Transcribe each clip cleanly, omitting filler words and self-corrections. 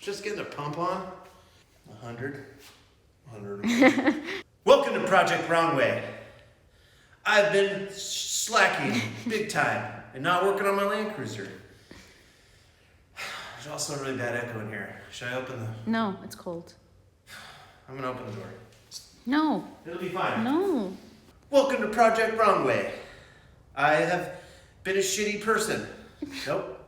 Just getting a pump on. 100. 100. Welcome to Project Roundway. I've been slacking big time and not working on my Landcruiser. There's also a really bad echo in here. Should I open the... No, it's cold. I'm gonna open the door. No. It'll be fine. No. Welcome to Project Roundway. I have been a shitty person. Nope.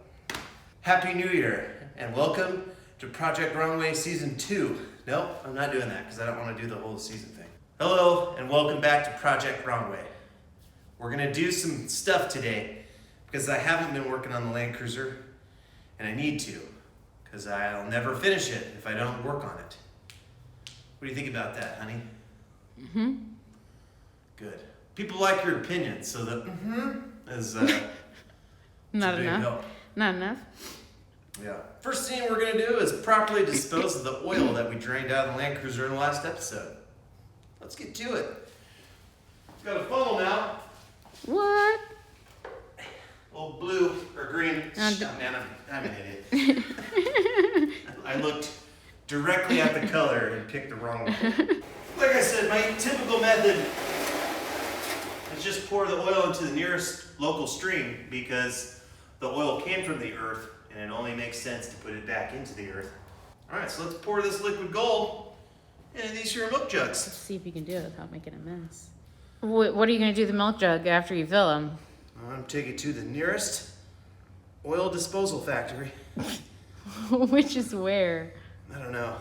Happy New Year and welcome to Project Runway Season 2. Nope, I'm not doing that because I don't want to do the whole season thing. Hello and welcome back to Project Runway. We're going to do some stuff today because I haven't been working on the Landcruiser and I need to because I'll never finish it if I don't work on it. What do you think about that, honey? Mm-hmm. Good. People like your opinion, so the is Not a big enough. help. Not enough. Yeah. First thing we're going to do is properly dispose of the oil that we drained out of the Landcruiser in the last episode. Let's get to it. It's got a funnel now. What? Old blue or green. Man, I'm an idiot. I looked directly at the color and picked the wrong one. Like I said, my typical method is just pour the oil into the nearest local stream because the oil came from the earth, and it only makes sense to put it back into the earth. All right, so let's pour this liquid gold into these here milk jugs. Let's see if you can do it without making a mess. What are you going to do with the milk jug after you fill them? I'm gonna take it to the nearest oil disposal factory. Which is where? I don't know.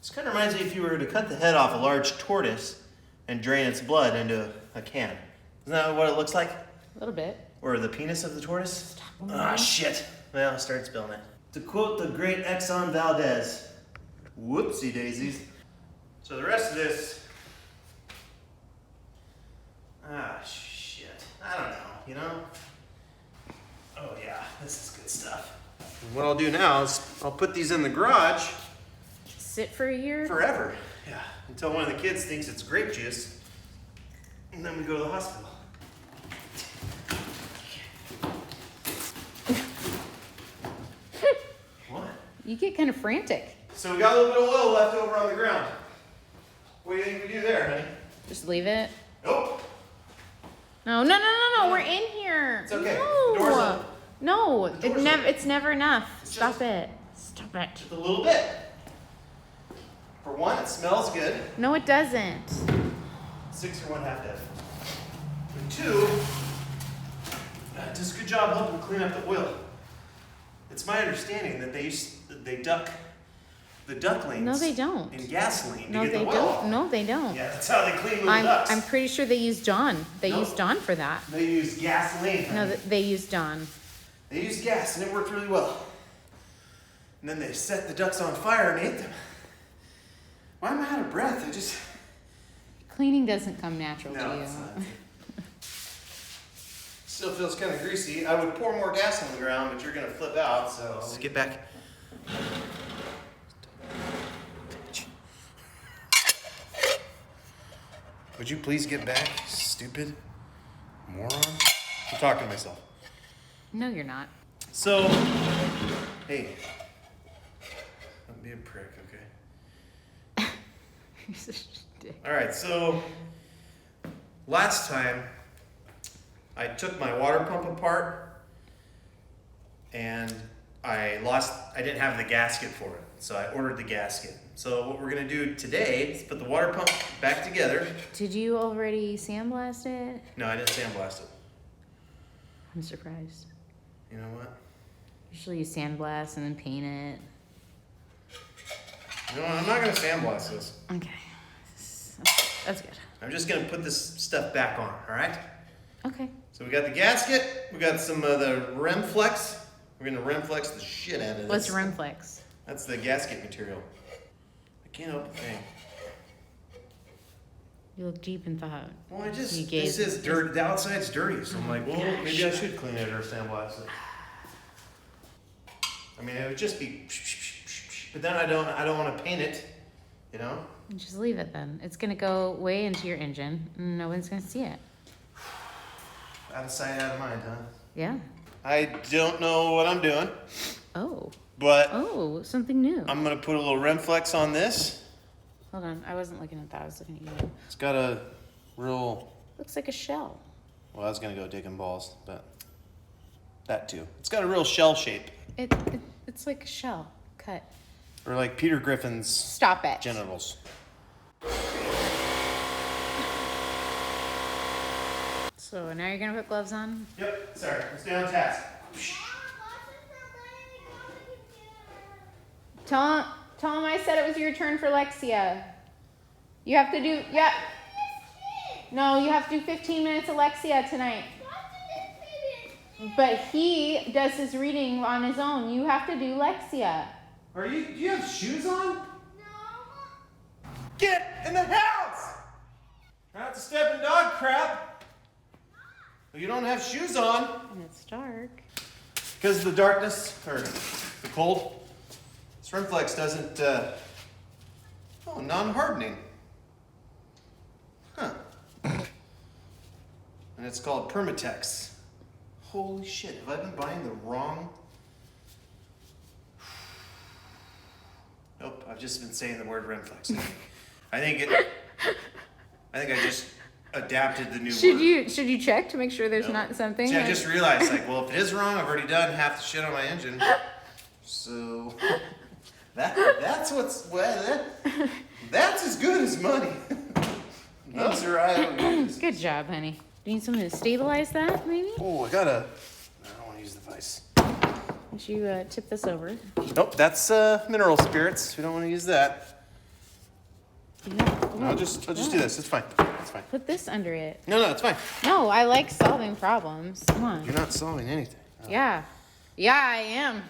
This kind of reminds me if you were to cut the head off a large tortoise and drain its blood into a can. Isn't that what it looks like? A little bit. Or the penis of the tortoise? Ah, shit. Well, I started spilling it. To quote the great Exxon Valdez, whoopsie daisies. So the rest of this, shit. I don't know, you know? Oh yeah, this is good stuff. And what I'll do now is I'll put these in the garage. Sit for a year? Forever, yeah. Until one of the kids thinks it's grape juice. And then we go to the hospital. You get kind of frantic. So we got a little bit of oil left over on the ground. What do you think we do there, honey? Just leave it. Nope. No. We're in here. It's okay. No. The door's open. No. The door's open. It's never enough. It's Stop just- it. Stop it. Just a little bit. For one, it smells good. No, it doesn't. 6 or 1/2 dozen. For two, it does a good job helping clean up the oil. It's my understanding that they duck the ducklings. No, they don't. In gasoline No, to get they the oil off. don't. No, they don't. Yeah, that's how they clean little ducks. I'm pretty sure they use Dawn. They Nope. use Dawn for that. They use gasoline. No, honey. they use Dawn. They used gas and it worked really well. And then they set the ducks on fire and ate them. Why am I out of breath? I just... Cleaning doesn't come natural No, to you. it's not. Still feels kind of greasy. I would pour more gas on the ground, but you're gonna flip out, so... Let's get back. Would you please get back, stupid moron? I'm talking to myself. No, you're not. So, hey, don't be a prick, okay? You're such a dick. All right, so last time I took my water pump apart and I didn't have the gasket for it, so I ordered the gasket. So what we're gonna do today is put the water pump back together. Did you already sandblast it? No, I didn't sandblast it. I'm surprised. You know what? Usually you sandblast and then paint it. You know what? I'm not gonna sandblast this. Okay. That's good. I'm just gonna put this stuff back on, all right? Okay. So we got the gasket, we got some of the Rem Flex. We're gonna Rem Flex the shit out of this. What's Remflex? That's the gasket material. I can't open the thing. You look deep in thought. Well, this You is dirt. The outside's dirty, so I'm like, well, gosh. maybe I should clean it or sandblast it. I mean, it would just be, but then I don't want to paint it, you know? Just leave it then. It's gonna go way into your engine. And no one's gonna see it. Out of sight, out of mind, huh? Yeah. I don't know what I'm doing. Oh. But Oh, something new. I'm gonna put a little Remflex on this. Hold on, I wasn't looking at that. I was looking at you. It's got a real. Looks like a shell. Well, I was gonna go digging balls, but that too. It's got a real shell shape, It's like a shell cut. or like Peter Griffin's Stop it. genitals. So now you're gonna put gloves on? Yep. Sorry, stay on task. Tell him I said it was your turn for Lexia. You have to do, yeah. No, you have to do 15 minutes of Lexia tonight. But he does his reading on his own. You have to do Lexia. Do you have shoes on? No. Get in the house! Try not to step in dog crap. But you don't have shoes on. And it's dark. Because of the darkness, or the cold. This Remflex doesn't, non-hardening. Huh. And it's called Permatex. Holy shit, have I been buying the wrong? Nope, I've just been saying the word Remflex. I think I just adapted the new word. Should you check to make sure there's not something? See, I just realized, well, if it is wrong, I've already done half the shit on my engine. So that's as good as money. Those are items. Good job, honey. Do you need something to stabilize that, maybe? Oh, I don't want to use the vice. Would you tip this over? Nope, that's mineral spirits. We don't want to use that. Yeah. I'll just do this. It's fine. It's fine. Put this under it. No, it's fine. No, I like solving problems. Come on. You're not solving anything. Oh. Yeah. Yeah, I am.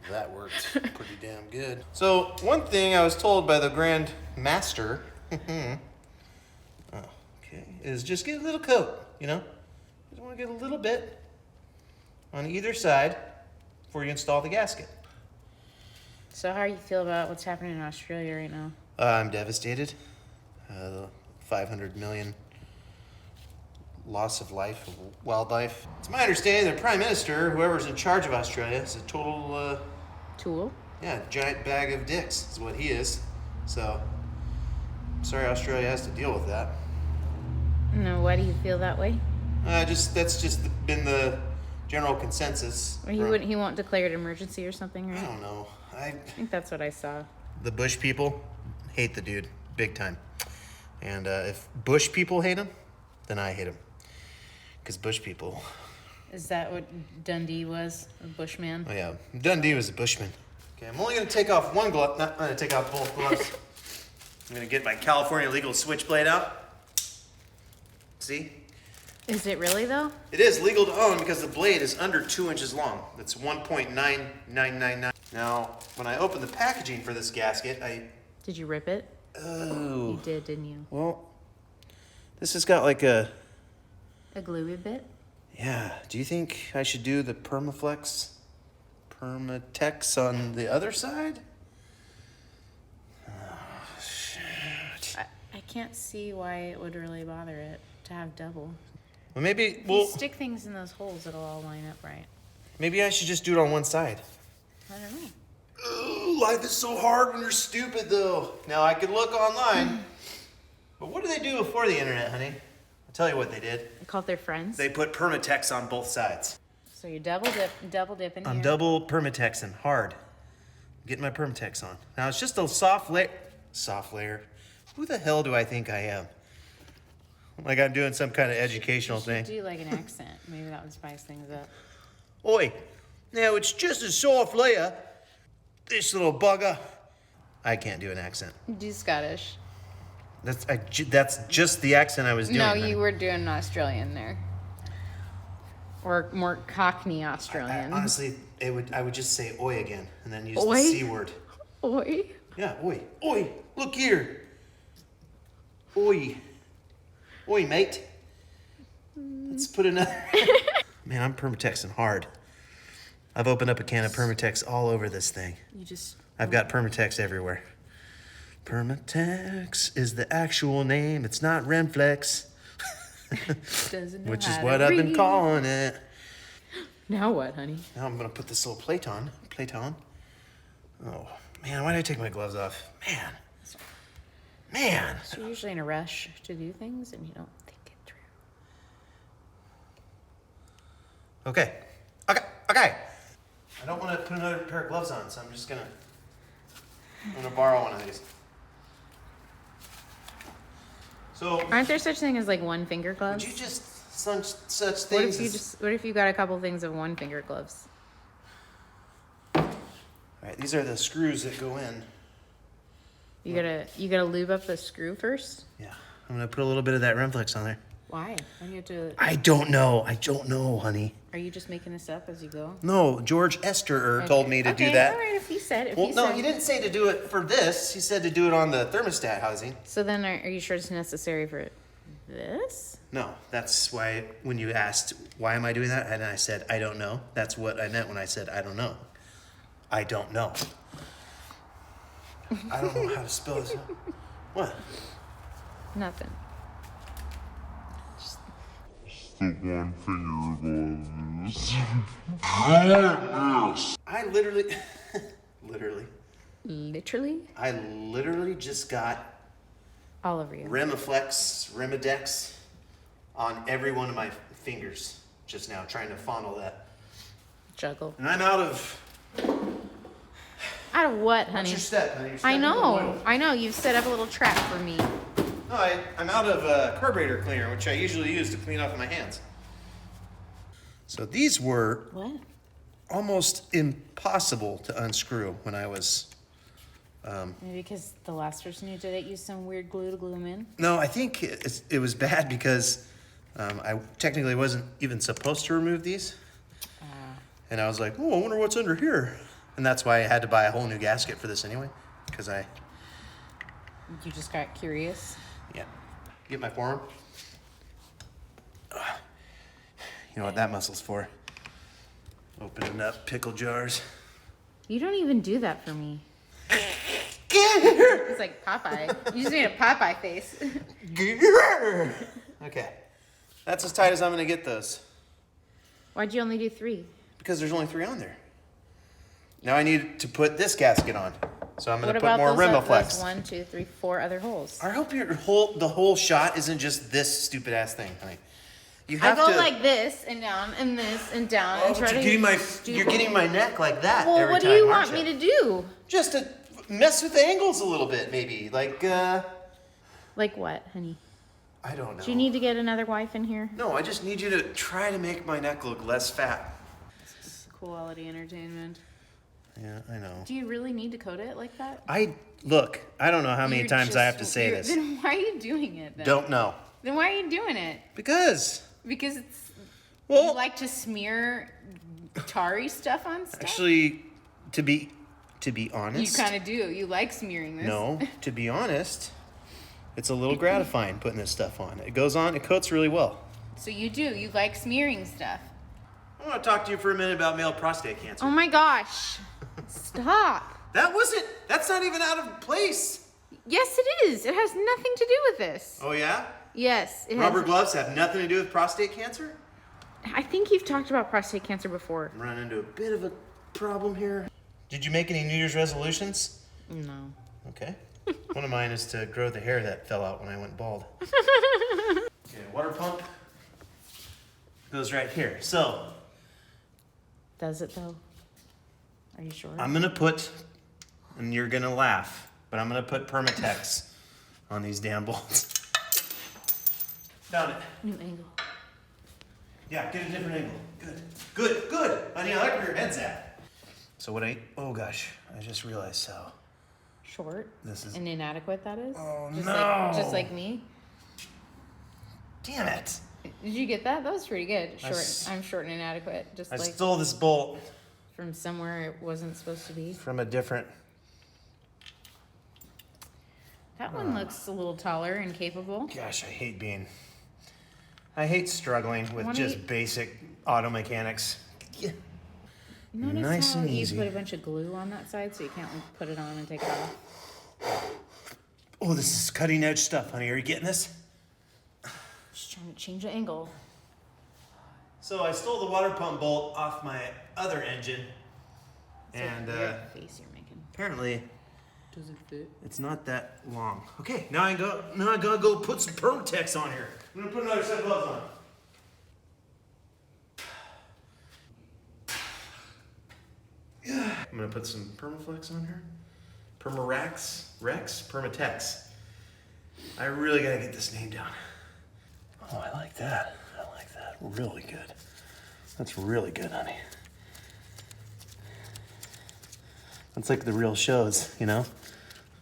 That worked pretty damn good. So one thing I was told by the Grand Master, is just get a little coat, Just want to get a little bit on either side before you install the gasket. So how do you feel about what's happening in Australia right now? I'm devastated. 500 million loss of life, of wildlife. It's my understanding the Prime Minister, whoever's in charge of Australia, is a total... Tool? Yeah, giant bag of dicks is what he is. So, I'm sorry Australia has to deal with that. No, why do you feel that way? That's just been the general consensus. Or he won't declare it emergency or something, right? I don't know. I think that's what I saw. The Bush people hate the dude big time. And if Bush people hate him, then I hate him. Because Bush people... Is that what Dundee was? A bushman? Oh, yeah. Dundee was a bushman. Okay, I'm only going to take off one glove. Not going to take off both gloves. I'm going to get my California legal switchblade out. See? Is it really, though? It is legal to own because the blade is under 2 inches long. That's 1.9999. Now, when I opened the packaging for this gasket, Did you rip it? Oh. You did, didn't you? Well, this has got like a... A gluey bit? Yeah. Do you think I should do the Permatex on the other side? Oh, shit. I can't see why it would really bother it to have double. Well, maybe If you stick things in those holes, it'll all line up right. Maybe I should just do it on one side. I don't know. Ooh, life is so hard when you're stupid, though. Now, I could look online. But what did they do before the internet, honey? I'll tell you what they did. They called their friends? They put Permatex on both sides. So you double dip in here. I'm double Permatexing hard. Getting my Permatex on. Now, it's just a soft layer. Who the hell do I think I am? Like I'm doing some kind of educational thing. Do like an accent. Maybe that would spice things up. Oi, now it's just a soft layer. This little bugger. I can't do an accent. Do Scottish. That's just the accent I was doing. No, honey. you were doing an Australian there. Or more Cockney Australian. Honestly, I would just say oi again and then use Oi? the C word. Oi? Yeah, oi. Oi, look here. Oi. Oi, mate. Let's put another... Man, I'm Permatexing hard. I've opened up a can of Permatex all over this thing. I've got Permatex everywhere. Permatex is the actual name. It's not Remflex. Which is what I've been calling it. Now what, honey? Now I'm going to put this little plate on. plate on? Oh, man, why did I take my gloves off? Man. So you're usually in a rush to do things and you don't think it through. Okay. I don't want to put another pair of gloves on, so I'm gonna borrow one of these. So, Aren't there such thing as like one finger gloves? would you just such things? What if you got a couple things of one finger gloves? All right, these are the screws that go in. You gotta lube up the screw first. Yeah, I'm gonna put a little bit of that Remflex on there. Why? Why do you have to? I don't know, honey. Are you just making this up as you go? No, George Esterer told me to do that. All right, if he said. Well, no, he didn't say to do it for this. He said to do it on the thermostat housing. So then, are you sure it's necessary for this? No, that's why when you asked why am I doing that, and I said I don't know. That's what I meant when I said I don't know. I don't know. I don't know how to spell this. What? Nothing. The one finger gloves. I literally, Literally? I literally just got All over you. Remodex on every one of my fingers just now, trying to fondle that. Juggle. And I'm out of. Out of what, honey? What's your step, honey? You're I stepping know. on oil. I know. You've set up a little trap for me. No, I'm out of carburetor cleaner, which I usually use to clean off my hands. So these were What? almost impossible to unscrew when I was. Maybe because the last person who did it used some weird glue to glue them in. No, I think it was bad because I technically wasn't even supposed to remove these. And I was like, oh, I wonder what's under here. And that's why I had to buy a whole new gasket for this anyway. Because You just got curious. yeah. Get my forearm. You know what that muscle's for? Opening up pickle jars. You don't even do that for me. Get here! It's like Popeye. You just made a Popeye face. Get here! Okay. That's as tight as I'm going to get those. Why'd you only do 3? Because there's only 3 on there. Now I need to put this gasket on. So I'm going to What put more about Remoflex. those 1, 2, 3, 4 other holes? I hope the whole shot isn't just this stupid ass thing, honey. You I have go to. like this and down and this and down and Oh, try you're to. getting my neck like that. Well, every what do time, you aren't want me to do? Just to mess with the angles a little bit, maybe. Like what, honey? I don't know. Do you need to get another wife in here? No, I just need you to try to make my neck look less fat. This is quality entertainment. Yeah, I know. Do you really need to coat it like that? I don't know how many times I have to say this. Then why are you doing it then? Don't know. Then why are you doing it? Because Because it's well, you like to smear tarry stuff on stuff? actually, to be You honest. kind of do. You like smearing this. No, to be honest, it's a little gratifying putting this stuff on. It goes on, it coats really well. So you do. You like smearing stuff. I want to talk to you for a minute about male prostate cancer. Oh my gosh. Stop. That's not even out of place. Yes, it is. It has nothing to do with this. Oh yeah? Yes. It Rubber has, gloves have nothing to do with prostate cancer? I think you've talked about prostate cancer before. I'm running into a bit of a problem here. Did you make any New Year's resolutions? No. Okay. One of mine is to grow the hair that fell out when I went bald. Okay, water pump goes right here. So, Does it though? Are you sure? I'm gonna put, and you're gonna laugh, but I'm gonna put Permatex on these damn bolts. Found it. New angle. Yeah, get a different angle. Good. Honey, I like where your head's at. So oh gosh, I just realized how. Short. This is. And inadequate that is? Oh, no. Just like me? Damn it. Did you get that? That was pretty good. I I'm short and inadequate. Just I like stole this bolt from somewhere it wasn't supposed to be. from a different. That one looks a little taller and capable. Gosh, I hate struggling with just basic auto mechanics. Yeah. Notice Nice how and you easy. put a bunch of glue on that side so you can't like, put it on and take it off? Oh, this is cutting edge stuff, honey. Are you getting this? Just trying to change the angle. So I stole the water pump bolt off my other engine And face you're making. apparently Does it fit? it's not that long. Okay, now I gotta go put some Permatex on here. I'm gonna put another set of gloves on. I'm gonna put some Permaflex on here. Permatex. I really gotta get this name down. Oh, I like that. I like that. Really good. That's really good, honey. That's like the real shows, you know?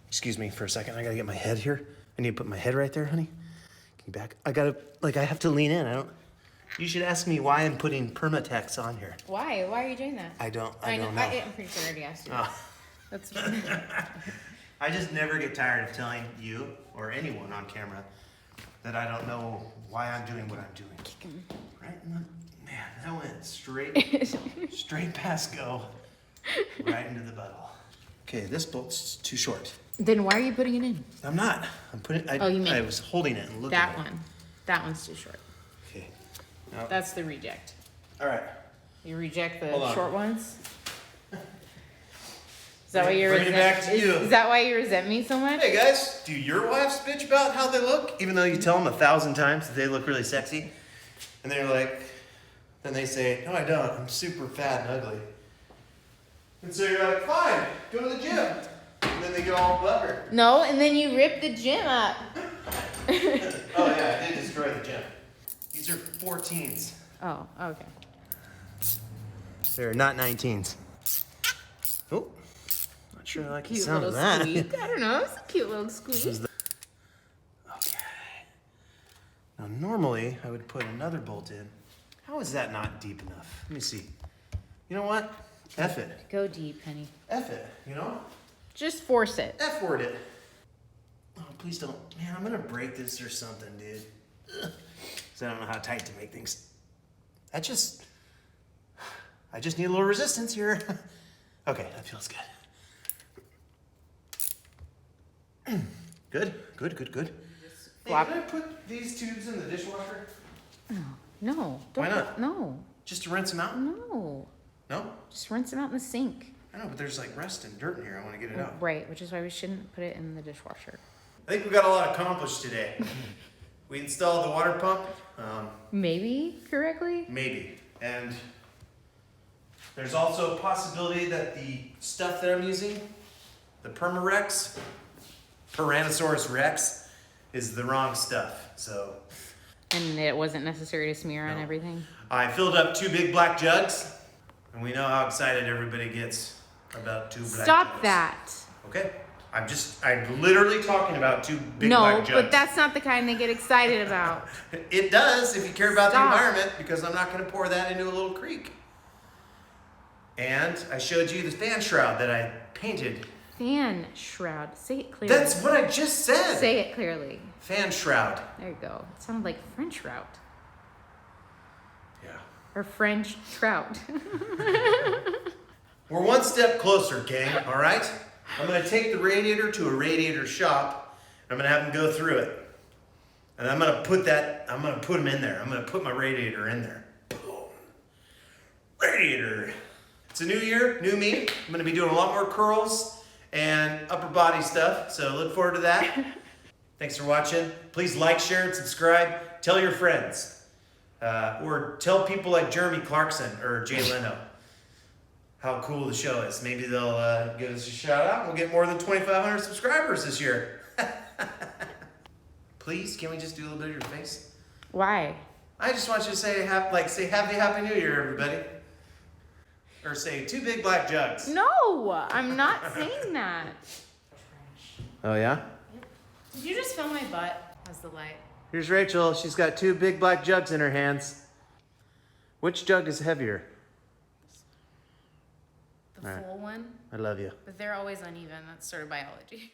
Excuse me for a second. I gotta get my head here. I need to put my head right there, honey. Can you back? I have to lean in. You should ask me why I'm putting Permatex on here. Why? Why are you doing that? I don't know. I'm pretty sure I already asked you. Oh. That's I just never get tired of telling you or anyone on camera that I don't know why I'm doing what I'm doing. Right? Man, that went straight past go, right into the butthole. Okay, this bolt's too short. Then why are you putting it in? I'm not. I'm putting. I was holding it and looking. That at one. That one's too short. Okay. Now, That's the reject. all right. You reject the Hold on. short ones? Is that why you Bring it resent? back to you. Is that why you resent me so much? Hey guys, do your wives bitch about how they look, even though you tell them 1,000 times that they look really sexy, and they're like, then they say, no, I don't. I'm super fat and ugly. And so you're like, fine, go to the gym. And then they get all buttered. No, and then you rip the gym up. Oh yeah, I did destroy the gym. These are 14s. Oh, okay. They're not 19s. Oh, not sure I like the Cute sound little of that. squeak. I don't know. It's a cute little squeak. Okay. Now normally I would put another bolt in. How is that not deep enough? Let me see. You know what? F it. Go deep, honey. F it, you know? Just force it. F word it. Oh, please don't. Man, I'm gonna break this or something, dude. Ugh. 'Cause I don't know how tight to make things. I just need a little resistance here. Okay, that feels good. Good. Hey, Flop. can I put these tubes in the dishwasher? No. Why not? No. Just to rinse them out? No. No? Just rinse them out in the sink. I know, but there's like rust and dirt in here. I want to get it out. Right, which is why we shouldn't put it in the dishwasher. I think we got a lot accomplished today. We installed the water pump. Maybe correctly? Maybe. And there's also a possibility that the stuff that I'm using, the Permarex, Tyrannosaurus Rex, is the wrong stuff. So And it wasn't necessary to smear on No. everything? I filled up 2 big black jugs, and we know how excited everybody gets about 2 black jugs. Stop that. Okay. I'm literally talking about 2 big black jugs. No, but that's not the kind they get excited about. It does if you care about Stop. the environment, because I'm not going to pour that into a little creek. And I showed you the fan shroud that I painted. Fan shroud. Say it clearly. That's what I just said. Say it clearly. Fan shroud. There you go. It sounded like French route. Yeah. Or French trout. We're one step closer, gang, all right? I'm going to take the radiator to a radiator shop. I'm going to have them go through it. And I'm going to put them in there. I'm going to put my radiator in there. Boom. Radiator. It's a new year, new me. I'm going to be doing a lot more curls and upper body stuff, so look forward to that. Thanks for watching. Please like, share, and subscribe. Tell your friends. Or tell people like Jeremy Clarkson or Jay Leno how cool the show is. Maybe they'll give us a shout out and we'll get more than 2,500 subscribers this year. Please, can we just do a little bit of your face? Why? I just want you to say Happy New Year, everybody. Or say 2 big black jugs. No, I'm not saying that. Oh yeah? Did you just film my butt? How's the light? Here's Rachel. She's got 2 big black jugs in her hands. Which jug is heavier? The full one? I love you. But they're always uneven. That's sort of biology.